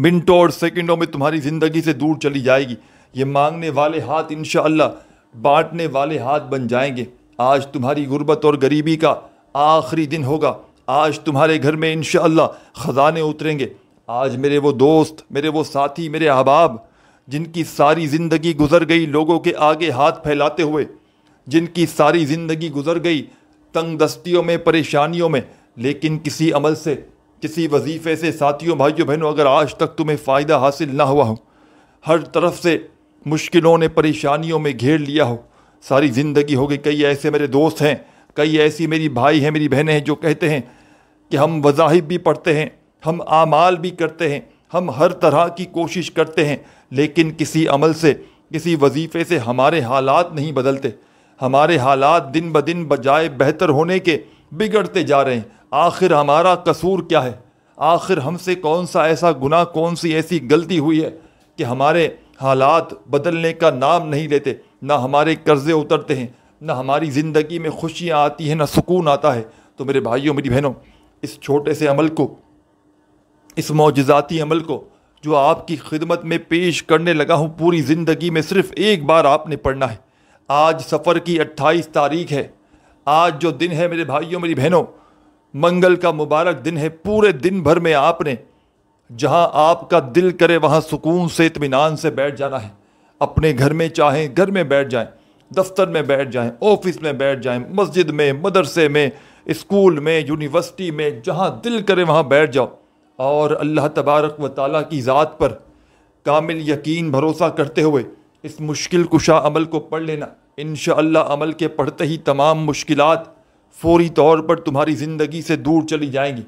منٹوں اور سیکنڈوں میں تمہاری زندگی سے دور چلی جائے گی۔ یہ مانگنے والے ہاتھ انشاءاللہ بانٹنے والے ہاتھ بن جائیں گے۔ آج تمہاری غربت اور غریبی کا آخری دن ہوگا۔ آج تمہارے گھر میں انشاءاللہ خزانے اتریں گے۔ آج میرے وہ دوست، میرے وہ ساتھی، میرے احباب جن کی ساری زندگی گزر گئی لوگوں کے آگے ہاتھ پھیلاتے ہوئے، جن کی ساری زندگی گزر گئی تنگ دستیوں میں، پریشانیوں میں، لیکن کسی عمل سے، کسی وظیفے سے، ساتھیوں، بھائیوں، بہنوں، اگر آج تک تمہیں فائدہ حاصل نہ ہوا ہو، ہر طرف سے مشکلوں نے، پریشانیوں میں گھیر لیا ہو، ساری زندگی ہو گئی۔ کئی ایسے میرے دوست ہیں، کئی ایسی میری بھائی ہیں، میری بہنیں ہیں جو کہتے ہیں کہ ہم وظائف بھی پڑھتے ہیں، ہم اعمال بھی کرتے ہیں، ہم ہر طرح کی کوشش کرتے ہیں، لیکن کسی عمل سے، کسی وظیفے سے ہمارے حالات نہیں بدلتے۔ ہمارے حالات دن بدن بجائے بہتر ہونے کے بگڑتے جا رہے ہیں۔ آخر ہمارا قصور کیا ہے؟ آخر ہم سے کون سا ایسا گناہ، کون سی ایسی غلطی ہوئی ہے کہ ہمارے حالات بدلنے کا نام نہیں لیتے؟ نہ ہمارے قرضے اترتے ہیں، نہ ہماری زندگی میں خوشیاں آتی ہیں، نہ سکون آتا ہے۔ تو میرے بھائیوں، میری بہنوں، اس چھوٹے سے عمل کو، اس معجزاتی عمل کو جو آپ کی خدمت میں پیش کرنے لگا ہوں، پوری زندگی میں صرف ایک بار آپ نے پڑھنا ہے۔ آج سفر کی 28 تاریخ ہے۔ آج جو دن ہے میرے بھائیوں، میری بہنوں، منگل کا مبارک دن ہے۔ پورے دن بھر میں آپ نے جہاں آپ کا دل کرے وہاں سکون سے، اطمینان سے بیٹھ جانا ہے۔ اپنے گھر میں چاہیں گھر میں بیٹھ جائیں، دفتر میں بیٹھ جائیں، آفس میں بیٹھ جائیں، مسجد میں، مدرسے میں، اسکول میں، یونیورسٹی میں، جہاں دل کرے وہاں بیٹھ جاؤ، اور اللہ تبارک و تعالیٰ کی ذات پر کامل یقین بھروسہ کرتے ہوئے اس مشکل کشا عمل کو پڑھ لینا۔ انشاءاللہ عمل کے پڑھتے ہی تمام مشکلات فوری طور پر تمہاری زندگی سے دور چلی جائیں گی۔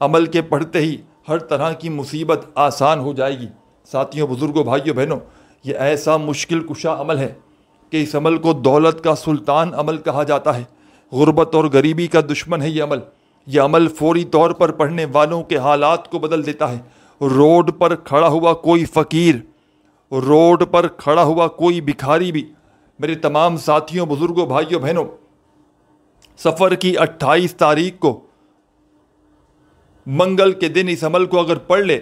عمل کے پڑھتے ہی ہر طرح کی مصیبت آسان ہو جائے گی۔ ساتھیوں، بزرگوں، بھائیوں، بہنوں، یہ ایسا مشکل کشا عمل ہے کہ اس عمل کو دولت کا سلطان عمل کہا جاتا ہے۔ غربت اور غریبی کا دشمن ہے یہ عمل۔ یہ عمل فوری طور پر پڑھنے والوں کے حالات کو بدل دیتا ہے۔ روڈ پر کھڑا ہوا کوئی فقیر، روڈ پر کھڑا ہوا کوئی بھکاری بھی، میرے تمام ساتھیوں، بزرگوں، بھائیوں، بہنوں، سفر کی 28 تاریخ کو منگل کے دن اس عمل کو اگر پڑھ لے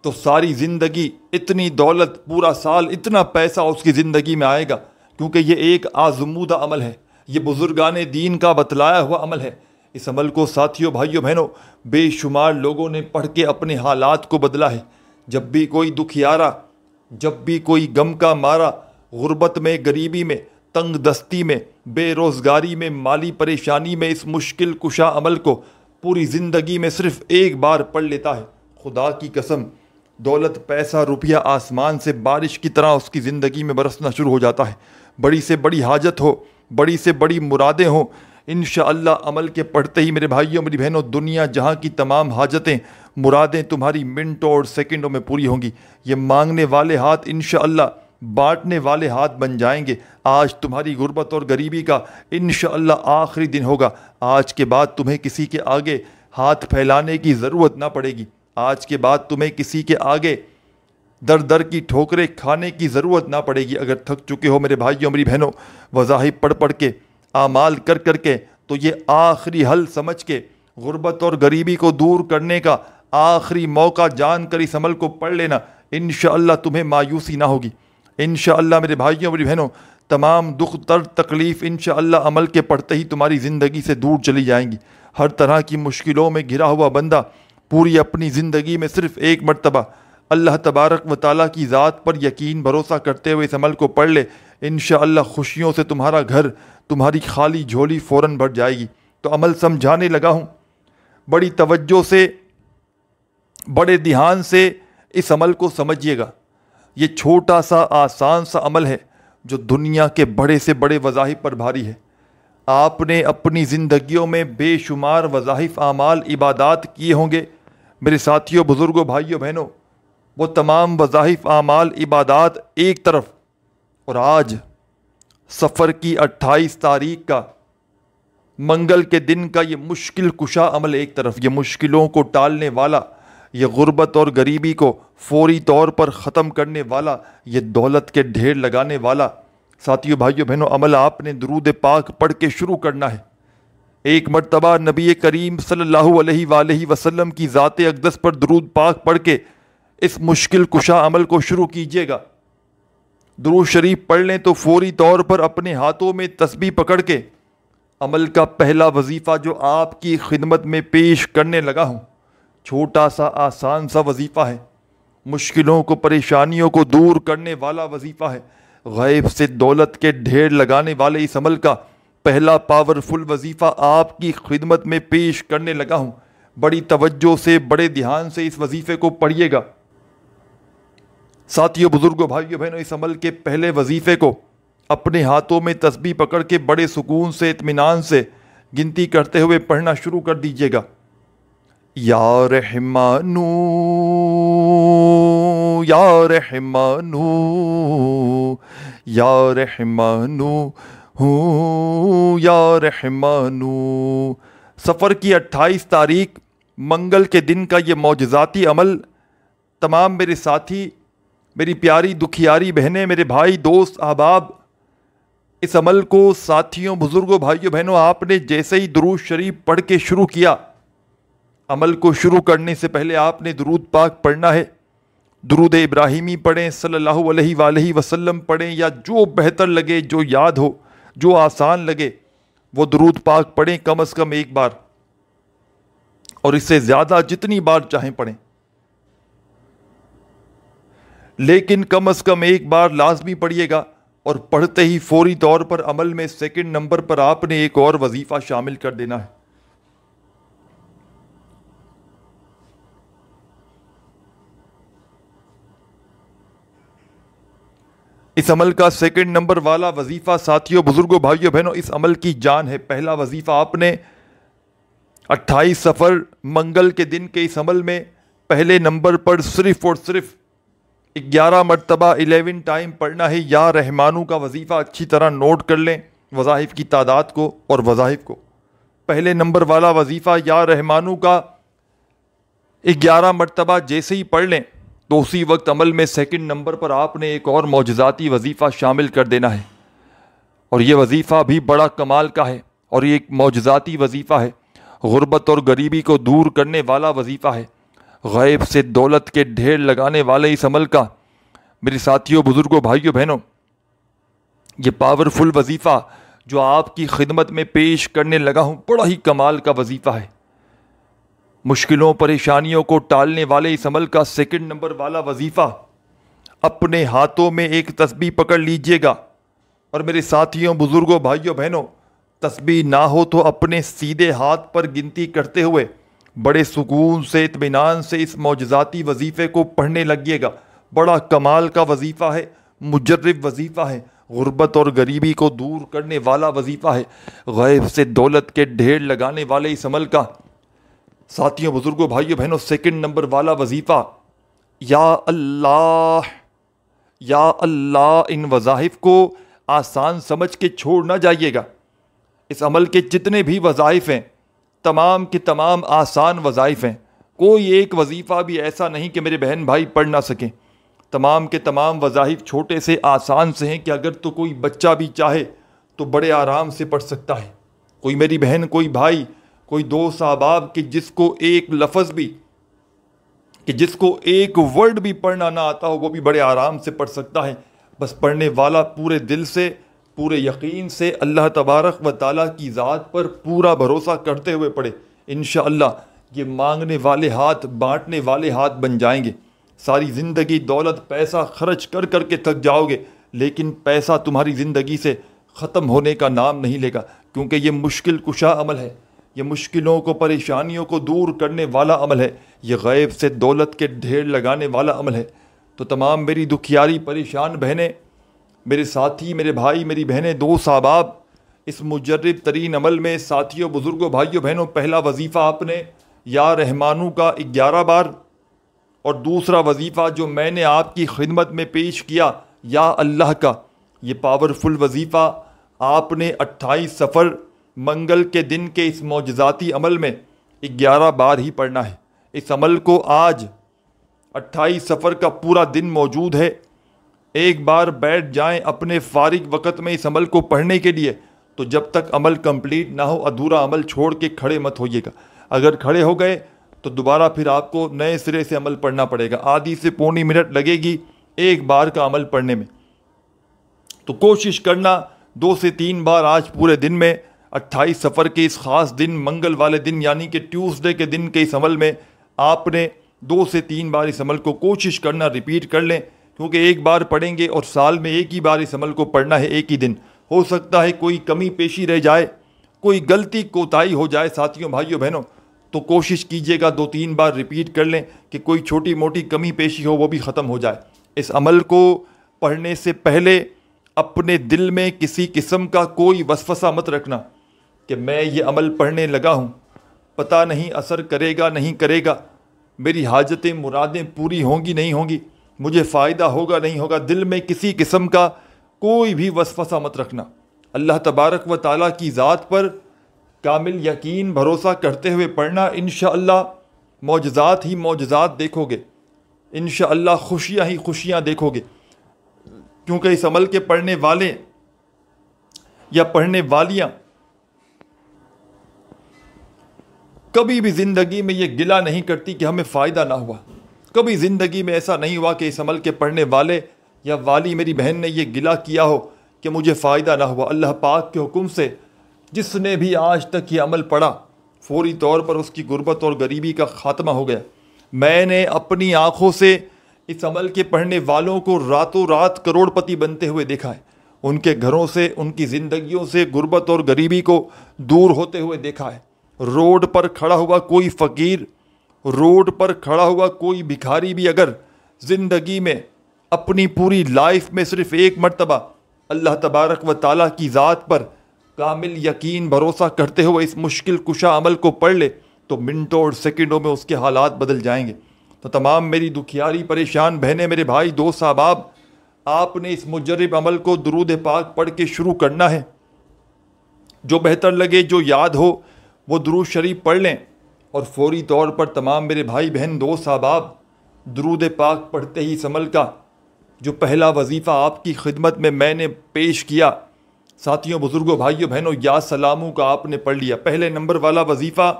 تو ساری زندگی اتنی دولت، پورا سال اتنا پیسہ اس کی زندگی میں آئے گا، کیونکہ یہ ایک آزمودہ عمل ہے۔ یہ بزرگان دین کا بتلایا ہوا عمل ہے۔ اس عمل کو ساتھیوں، بھائیوں، بہنوں، بے شمار لوگوں نے پڑھ کے اپنے حالات کو بدلا ہے۔ جب بھی کوئی دکھیارا، جب بھی کوئی غم کا مارا، غربت میں، غریبی میں، تنگ دستی میں، بے روزگاری میں، مالی پریشانی میں، اس مشکل کشا عمل کو پوری زندگی میں صرف ایک بار پڑھ لیتا ہے، خدا کی قسم، دولت، پیسہ، روپیہ آسمان سے بارش کی طرح اس کی زندگی میں برسنا شروع ہو جاتا ہے۔ بڑی سے بڑی حاجت ہو، بڑی سے بڑی مرادیں ہوں، انشاءاللہ عمل کے پڑھتے ہی میرے بھائیوں، میری بہنوں، دنیا جہاں کی تمام حاجتیں، مرادیں تمہاری منٹوں اور سیکنڈوں میں پوری ہوں گی۔ یہ مانگنے والے ہاتھ انشاءاللہ بانٹنے والے ہاتھ بن جائیں گے۔ آج تمہاری غربت اور غریبی کا انشاءاللہ آخری دن ہوگا۔ آج کے بعد تمہیں کسی کے آگے ہاتھ پھیلانے کی ضرورت نہ پڑے گی۔ آج کے بعد تمہیں کسی کے آگے در در کی ٹھوکریں کھانے کی ضرورت نہ پڑے گی۔ اگر تھک چکے ہو میرے بھائیوں، میری بہنوں، وظائف پڑھ پڑھ کے، اعمال کر کر کے، تو یہ آخری حل سمجھ کے، غربت اور غریبی کو دور کرنے کا آخری موقع جان کر اس عمل کو پڑھ لینا۔ انشاءاللہ تمہیں مایوسی نہ ہوگی۔ انشاءاللہ میرے بھائیوں، میری بہنوں، تمام دکھ، درد، تکلیف انشاءاللہ عمل کے پڑھتے ہی تمہاری زندگی سے دور چلی جائیں گی۔ ہر طرح کی مشکلوں میں گھرا ہوا بندہ پوری اپنی زندگی میں صرف ایک مرتبہ اللہ تبارک و تعالیٰ کی ذات پر یقین بھروسہ کرتے ہوئے اس عمل کو پڑھ لے، انشاءاللہ خوشیوں سے تمہارا گھر، تمہاری خالی جھولی فوراً بھر جائے گی۔ تو عمل سمجھانے لگا ہوں، بڑی توجہ سے، بڑے دھیان سے اس عمل کو سمجھیے گا۔ یہ چھوٹا سا آسان سا عمل ہے جو دنیا کے بڑے سے بڑے وظائف پر بھاری ہے۔ آپ نے اپنی زندگیوں میں بے شمار وظائف، اعمال، عبادات کیے ہوں گے میرے ساتھیوں، بزرگوں، بھائیوں، بہنوں۔ وہ تمام وظائف، اعمال، عبادات ایک طرف، اور آج سفر کی 28 تاریخ کا منگل کے دن کا یہ مشکل کشا عمل ایک طرف، یہ مشکلوں کو ٹالنے والا، یہ غربت اور غریبی کو فوری طور پر ختم کرنے والا، یہ دولت کے ڈھیر لگانے والا۔ ساتھیوں، بھائیوں، بہنوں، عمل آپ نے درود پاک پڑھ کے شروع کرنا ہے۔ ایک مرتبہ نبی کریم صلی اللہ علیہ وآلہ وسلم کی ذات اقدس پر درود پاک پڑھ کے اس مشکل کشا عمل کو شروع کیجیے گا۔ درود شریف پڑھ لیں تو فوری طور پر اپنے ہاتھوں میں تسبیح پکڑ کے عمل کا پہلا وظیفہ جو آپ کی خدمت میں پیش کرنے لگا ہوں، چھوٹا سا آسان سا وظیفہ ہے، مشکلوں کو پریشانیوں کو دور کرنے والا وظیفہ ہے، غیب سے دولت کے ڈھیر لگانے والے اس عمل کا پہلا پاورفل وظیفہ آپ کی خدمت میں پیش کرنے لگا ہوں۔ بڑی توجہ سے، بڑے دھیان سے اس وظیفے کو پڑھیے گا۔ ساتھیو، بزرگوں، بھائیو، بہنوں، اس عمل کے پہلے وظیفے کو اپنے ہاتھوں میں تسبیح پکڑ کے بڑے سکون سے، اطمینان سے گنتی کرتے ہوئے پڑھنا شروع کر دیجیے گا۔ یا رحمانو یا رحمانو یا رحمانو یا رحمانو۔ سفر کی 28 تاریخ منگل کے دن کا یہ معجزاتی عمل تمام میرے ساتھی، میری پیاری دکھیاری بہنیں، میرے بھائی، دوست، احباب، اس عمل کو ساتھیوں، بزرگوں، بھائیوں، بہنوں، آپ نے جیسے ہی درود شریف پڑھ کے شروع کیا، عمل کو شروع کرنے سے پہلے آپ نے درود پاک پڑھنا ہے۔ درود ابراہیمی پڑھیں، صلی اللہ علیہ وآلہ وسلم پڑھیں، یا جو بہتر لگے، جو یاد ہو، جو آسان لگے وہ درود پاک پڑھیں، کم از کم ایک بار، اور اس سے زیادہ جتنی بار چاہیں پڑھیں، لیکن کم از کم ایک بار لازمی پڑھیے گا۔ اور پڑھتے ہی فوری طور پر عمل میں سیکنڈ نمبر پر آپ نے ایک اور وظیفہ شامل کر دینا ہے۔ اس عمل کا سیکنڈ نمبر والا وظیفہ ساتھیوں، بزرگوں، بھائیوں، بہنوں، اس عمل کی جان ہے۔ پہلا وظیفہ آپ نے 28 سفر منگل کے دن کے اس عمل میں پہلے نمبر پر صرف اور صرف 11 مرتبہ 11 ٹائم پڑھنا ہے۔ یا رحمانو کا وظیفہ اچھی طرح نوٹ کر لیں، وظائف کی تعداد کو اور وظائف کو۔ پہلے نمبر والا وظیفہ یا رحمانو کا 11 مرتبہ جیسے ہی پڑھ لیں تو اسی وقت عمل میں سیکنڈ نمبر پر آپ نے ایک اور معجزاتی وظیفہ شامل کر دینا ہے، اور یہ وظیفہ بھی بڑا کمال کا ہے، اور یہ ایک معجزاتی وظیفہ ہے، غربت اور غریبی کو دور کرنے والا وظیفہ ہے، غیب سے دولت کے ڈھیر لگانے والے اس عمل کا میرے ساتھیوں، بزرگوں، بھائیوں، بہنوں، یہ پاورفل وظیفہ جو آپ کی خدمت میں پیش کرنے لگا ہوں، بڑا ہی کمال کا وظیفہ ہے۔ مشکلوں پریشانیوں کو ٹالنے والے اس عمل کا سیکنڈ نمبر والا وظیفہ، اپنے ہاتھوں میں ایک تسبیح پکڑ لیجئے گا، اور میرے ساتھیوں، بزرگوں، بھائیوں، بہنوں، تسبیح نہ ہو تو اپنے سیدھے ہاتھ پر گنتی کرتے ہوئے بڑے سکون سے، اطمینان سے اس معجزاتی وظیفے کو پڑھنے لگیے گا۔ بڑا کمال کا وظیفہ ہے، مجرب وظیفہ ہے، غربت اور غریبی کو دور کرنے والا وظیفہ ہے، غیب سے دولت کے ڈھیر لگانے والے اس عمل کا ساتھیوں، بزرگوں، بھائیوں، بہنوں، سیکنڈ نمبر والا وظیفہ یا اللہ یا اللہ۔ ان وظائف کو آسان سمجھ کے چھوڑ نہ جائیے گا۔ اس عمل کے جتنے بھی وظائف ہیں، تمام کے تمام آسان وظائف ہیں، کوئی ایک وظیفہ بھی ایسا نہیں کہ میرے بہن بھائی پڑھ نہ سکیں۔ تمام کے تمام وظائف چھوٹے سے آسان سے ہیں کہ اگر تو کوئی بچہ بھی چاہے تو بڑے آرام سے پڑھ سکتا ہے۔ کوئی میری بہن، کوئی بھائی، کوئی دوست، احباب کہ جس کو ایک لفظ بھی، کہ جس کو ایک ورڈ بھی پڑھنا نہ آتا ہو، وہ بھی بڑے آرام سے پڑھ سکتا ہے۔ بس پڑھنے والا پورے دل سے، پورے یقین سے اللہ تبارک و تعالیٰ کی ذات پر پورا بھروسہ کرتے ہوئے پڑھے۔ انشاءاللہ یہ مانگنے والے ہاتھ بانٹنے والے ہاتھ بن جائیں گے۔ ساری زندگی دولت پیسہ خرچ کر کر کے تھک جاؤ گے، لیکن پیسہ تمہاری زندگی سے ختم ہونے کا نام نہیں لے گا، کیونکہ یہ مشکل کشا عمل ہے، یہ مشکلوں کو، پریشانیوں کو دور کرنے والا عمل ہے، یہ غیب سے دولت کے ڈھیر لگانے والا عمل ہے۔ تو تمام میری دکھیاری پریشان بہنیں، میرے ساتھی، میرے بھائی، میری بہنیں، دوست، احباب، اس مجرب ترین عمل میں ساتھیوں، بزرگوں، بھائیوں، بہنوں، پہلا وظیفہ آپ نے یا رحمانو کا 11 بار، اور دوسرا وظیفہ جو میں نے آپ کی خدمت میں پیش کیا یا اللہ کا، یہ پاورفل وظیفہ آپ نے 28 سفر منگل کے دن کے اس معجزاتی عمل میں 11 بار ہی پڑھنا ہے۔ اس عمل کو آج 28 سفر کا پورا دن موجود ہے۔ ایک بار بیٹھ جائیں اپنے فارغ وقت میں اس عمل کو پڑھنے کے لیے، تو جب تک عمل کمپلیٹ نہ ہو ادھورا عمل چھوڑ کے کھڑے مت ہوئیے گا۔ اگر کھڑے ہو گئے تو دوبارہ پھر آپ کو نئے سرے سے عمل پڑھنا پڑے گا. آدھی سے پونی منٹ لگے گی ایک بار کا عمل پڑھنے میں. تو کوشش کرنا 2 سے 3 بار آج پورے دن میں 28 سفر کے اس خاص دن منگل والے دن یعنی کہ ٹیوزڈے کے دن کے اس عمل میں آپ نے 2 سے 3 بار اس عمل کو کوشش کرنا ریپیٹ کر لیں, کیونکہ ایک بار پڑھیں گے اور سال میں ایک ہی بار اس عمل کو پڑھنا ہے, ایک ہی دن. ہو سکتا ہے کوئی کمی پیشی رہ جائے, کوئی غلطی کوتاہی ہو جائے ساتھیوں بھائیوں بہنوں, تو کوشش کیجئے گا 2-3 بار ریپیٹ کر لیں کہ کوئی چھوٹی موٹی کمی پیشی ہو وہ بھی ختم ہو جائے. اس عمل کو پڑھنے سے پہلے اپنے دل میں کسی قسم کا کوئی وسوسہ مت رکھنا کہ میں یہ عمل پڑھنے لگا ہوں, پتہ نہیں اثر کرے گا نہیں کرے گا, میری حاجتیں مرادیں پوری ہوں گی نہیں ہوں گی, مجھے فائدہ ہوگا نہیں ہوگا. دل میں کسی قسم کا کوئی بھی وسوسہ مت رکھنا. اللہ تبارک و تعالیٰ کی ذات پر کامل یقین بھروسہ کرتے ہوئے پڑھنا. انشاءاللہ معجزات ہی معجزات دیکھو گے, انشاءاللہ خوشیاں ہی خوشیاں دیکھو گے, کیونکہ اس عمل کے پڑھنے والے یا پڑھنے والیاں کبھی بھی زندگی میں یہ گلہ نہیں کرتی کہ ہمیں فائدہ نہ ہوا. کبھی زندگی میں ایسا نہیں ہوا کہ اس عمل کے پڑھنے والے یا والی میری بہن نے یہ گلہ کیا ہو کہ مجھے فائدہ نہ ہوا. اللہ پاک کے حکم سے جس نے بھی آج تک یہ عمل پڑھا فوری طور پر اس کی غربت اور غریبی کا خاتمہ ہو گیا. میں نے اپنی آنکھوں سے اس عمل کے پڑھنے والوں کو راتوں رات کروڑ پتی بنتے ہوئے دیکھا ہے. ان کے گھروں سے, ان کی زندگیوں سے غربت اور غریبی کو دور ہوتے ہوئے دیکھا ہے. روڈ پر کھڑا ہوا کوئی فقیر, روڈ پر کھڑا ہوا کوئی بھکاری بھی اگر زندگی میں اپنی پوری لائف میں صرف ایک مرتبہ اللہ تبارک و تعالیٰ کی ذات پر کامل یقین بھروسہ کرتے ہوئے اس مشکل کشا عمل کو پڑھ لے تو منٹوں اور سیکنڈوں میں اس کے حالات بدل جائیں گے. تو تمام میری دکھیاری پریشان بہنیں, میرے بھائی, دوست, احباب, آپ نے اس مجرب عمل کو درود پاک پڑھ کے شروع کرنا ہے. جو بہتر لگے, جو یاد ہو وہ درود شریف پڑھ لیں, اور فوری طور پر تمام میرے بھائی بہن دوست احباب درود پاک پڑھتے ہی اس عمل کا جو پہلا وظیفہ آپ کی خدمت میں نے پیش کیا, ساتھیوں بزرگوں بھائیوں بہنوں, یا سلاموں کا آپ نے پڑھ لیا. پہلے نمبر والا وظیفہ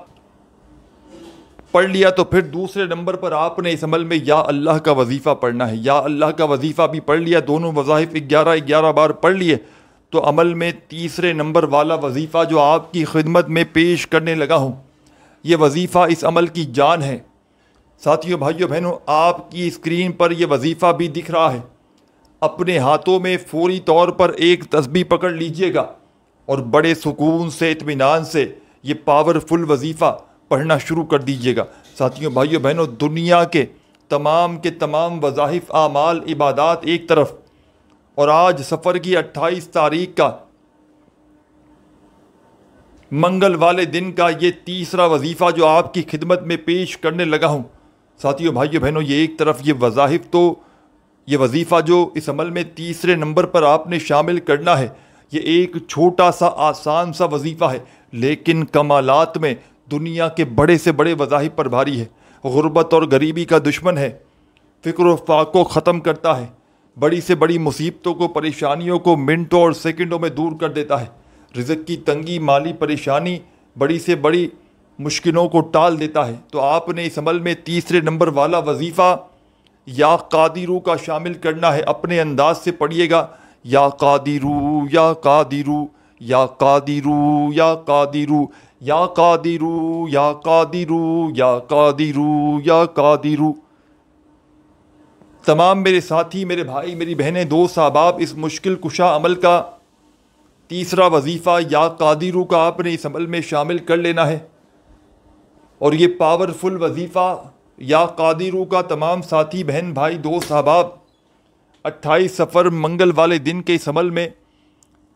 پڑھ لیا تو پھر دوسرے نمبر پر آپ نے اس عمل میں یا اللہ کا وظیفہ پڑھنا ہے. یا اللہ کا وظیفہ بھی پڑھ لیا, دونوں وظائف 11 بار پڑھ لیے, تو عمل میں تیسرے نمبر والا وظیفہ جو آپ کی خدمت میں پیش کرنے لگا ہوں, یہ وظیفہ اس عمل کی جان ہے. ساتھیوں بھائیوں بہنوں, آپ کی اسکرین پر یہ وظیفہ بھی دکھ رہا ہے. اپنے ہاتھوں میں فوری طور پر ایک تسبیح پکڑ لیجئے گا اور بڑے سکون سے, اطمینان سے یہ پاورفل وظیفہ پڑھنا شروع کر دیجئے گا. ساتھیوں بھائیوں بہنوں, دنیا کے تمام وظائف, اعمال, عبادات ایک طرف, اور آج سفر کی 28 تاریخ کا منگل والے دن کا یہ تیسرا وظیفہ جو آپ کی خدمت میں پیش کرنے لگا ہوں. ساتھیوں بھائیوں بہنوں, یہ ایک طرف یہ وظائف, تو یہ وظیفہ جو اس عمل میں تیسرے نمبر پر آپ نے شامل کرنا ہے, یہ ایک چھوٹا سا آسان سا وظیفہ ہے, لیکن کمالات میں دنیا کے بڑے سے بڑے وظائف پر بھاری ہے. غربت اور غریبی کا دشمن ہے, فکر و فاق کو ختم کرتا ہے, بڑی سے بڑی مصیبتوں کو, پریشانیوں کو منٹوں اور سیکنڈوں میں دور کر دیتا ہے. رزق کی تنگی, مالی پریشانی, بڑی سے بڑی مشکلوں کو ٹال دیتا ہے. تو آپ نے اس عمل میں تیسرے نمبر والا وظیفہ یا قادرو کا شامل کرنا ہے. اپنے انداز سے پڑھیے گا, یا قادرو یا قادرو یا قادرو یا قادرو یا قادرو یا قادرو یا قادرو یا قادرو. تمام میرے ساتھی, میرے بھائی, میری بہنیں, دوست, احباب, اس مشکل کشا عمل کا تیسرا وظیفہ یا قادرو کا آپ نے اس عمل میں شامل کر لینا ہے. اور یہ پاورفل وظیفہ یا قادرو کا تمام ساتھی, بہن, بھائی, دوست, احباب 28 سفر منگل والے دن کے اس عمل میں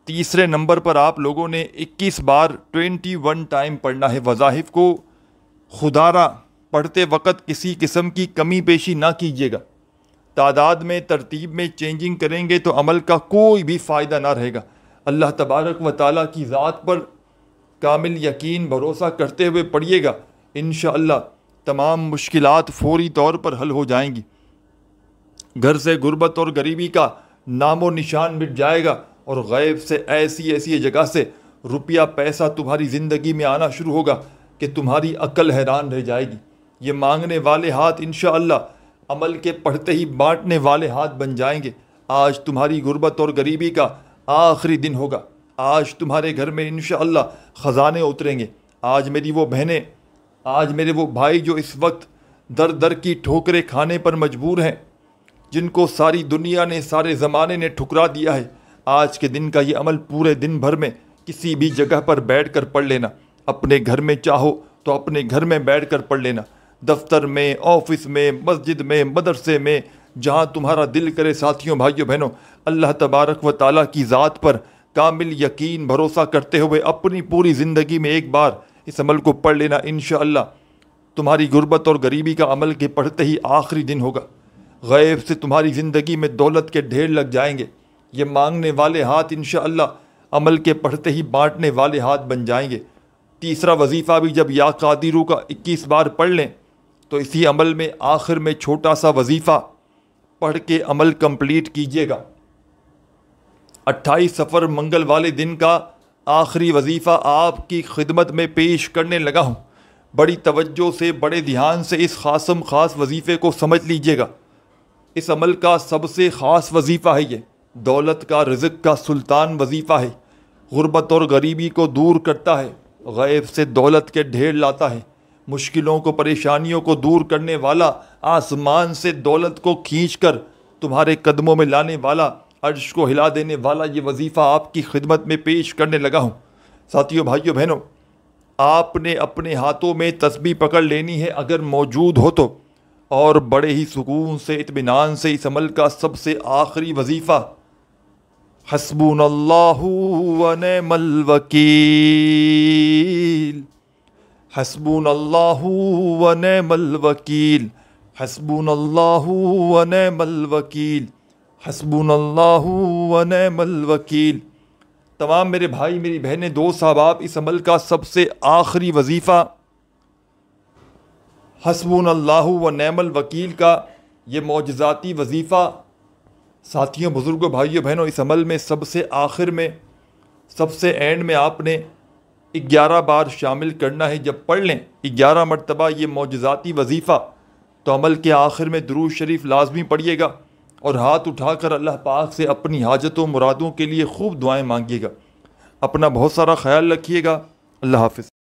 تیسرے نمبر پر آپ لوگوں نے 21 بار 21 ٹائم پڑھنا ہے. وظائف کو خدارہ پڑھتے وقت کسی قسم کی کمی پیشی نہ کیجیے گا. تعداد میں, ترتیب میں چینجنگ کریں گے تو عمل کا کوئی بھی فائدہ نہ رہے گا. اللہ تبارک و تعالیٰ کی ذات پر کامل یقین بھروسہ کرتے ہوئے پڑھیے گا, انشاءاللہ تمام مشکلات فوری طور پر حل ہو جائیں گی. گھر سے غربت اور غریبی کا نام و نشان مٹ جائے گا, اور غیب سے ایسی جگہ سے روپیہ پیسہ تمہاری زندگی میں آنا شروع ہوگا کہ تمہاری عقل حیران رہ جائے گی. یہ مانگنے والے ہاتھ انشاءاللہ عمل کے پڑھتے ہی بانٹنے والے ہاتھ بن جائیں گے۔ آج تمہاری غربت اور غریبی کا آخری دن ہوگا۔ آج تمہارے گھر میں انشاءاللہ خزانے اتریں گے۔ آج میری وہ بہنیں، آج میرے وہ بھائی جو اس وقت در در کی ٹھوکریں کھانے پر مجبور ہیں، جن کو ساری دنیا نے، سارے زمانے نے ٹھکرا دیا ہے، آج کے دن کا یہ عمل پورے دن بھر میں کسی بھی جگہ پر بیٹھ کر پڑھ لینا۔ اپنے گھر میں چاہو تو اپنے گھر میں بیٹھ کر پڑھ لینا، دفتر میں، آفس میں، مسجد میں، مدرسے میں، جہاں تمہارا دل کرے۔ ساتھیوں، بھائیوں، بہنوں، اللہ تبارک و تعالیٰ کی ذات پر کامل یقین بھروسہ کرتے ہوئے اپنی پوری زندگی میں ایک بار اس عمل کو پڑھ لینا۔ انشاءاللہ تمہاری غربت اور غریبی کا عمل کے پڑھتے ہی آخری دن ہوگا۔ غیب سے تمہاری زندگی میں دولت کے ڈھیر لگ جائیں گے۔ یہ مانگنے والے ہاتھ انشاءاللہ عمل کے پڑھتے ہی بانٹنے والے ہاتھ بن جائیں گے۔ تیسرا وظیفہ بھی جب یا قادرو کا 21 بار پڑھ لیں تو اسی عمل میں آخر میں چھوٹا سا وظیفہ پڑھ کے عمل کمپلیٹ کیجیے گا۔ 28 صفر منگل والے دن کا آخری وظیفہ آپ کی خدمت میں پیش کرنے لگا ہوں۔ بڑی توجہ سے، بڑے دھیان سے اس خاص وظیفے کو سمجھ لیجیے گا۔ اس عمل کا سب سے خاص وظیفہ ہے یہ، دولت کا، رزق کا سلطان وظیفہ ہے۔ غربت اور غریبی کو دور کرتا ہے، غیب سے دولت کے ڈھیر لاتا ہے، مشکلوں کو، پریشانیوں کو دور کرنے والا، آسمان سے دولت کو کھینچ کر تمہارے قدموں میں لانے والا، عرش کو ہلا دینے والا یہ وظیفہ آپ کی خدمت میں پیش کرنے لگا ہوں۔ ساتھیوں، بھائیوں، بہنوں، آپ نے اپنے ہاتھوں میں تسبیح پکڑ لینی ہے اگر موجود ہو تو، اور بڑے ہی سکون سے، اطمینان سے اس عمل کا سب سے آخری وظیفہ حسبنا اللہ ونعم الوکیل، حسبنا اللہ ونعم الوکیل، حسبنا اللہ ونعم الوکیل، حسبنا اللہ ونعم الوکیل۔ تمام میرے بھائی، میری بہنیں، دوست، احباب، اس عمل کا سب سے آخری وظیفہ حسبنا اللہ ونعم الوکیل کا یہ معجزاتی وظیفہ، ساتھیوں، بزرگوں، بھائیوں، بہنوں، اس عمل میں سب سے آخر میں، سب سے اینڈ میں آپ نے 11 بار شامل کرنا ہے۔ جب پڑھ لیں 11 مرتبہ یہ معجزاتی وظیفہ تو عمل کے آخر میں درود شریف لازمی پڑھیے گا اور ہاتھ اٹھا کر اللہ پاک سے اپنی حاجتوں، مرادوں کے لیے خوب دعائیں مانگیے گا۔ اپنا بہت سارا خیال رکھیے گا۔ اللہ حافظ۔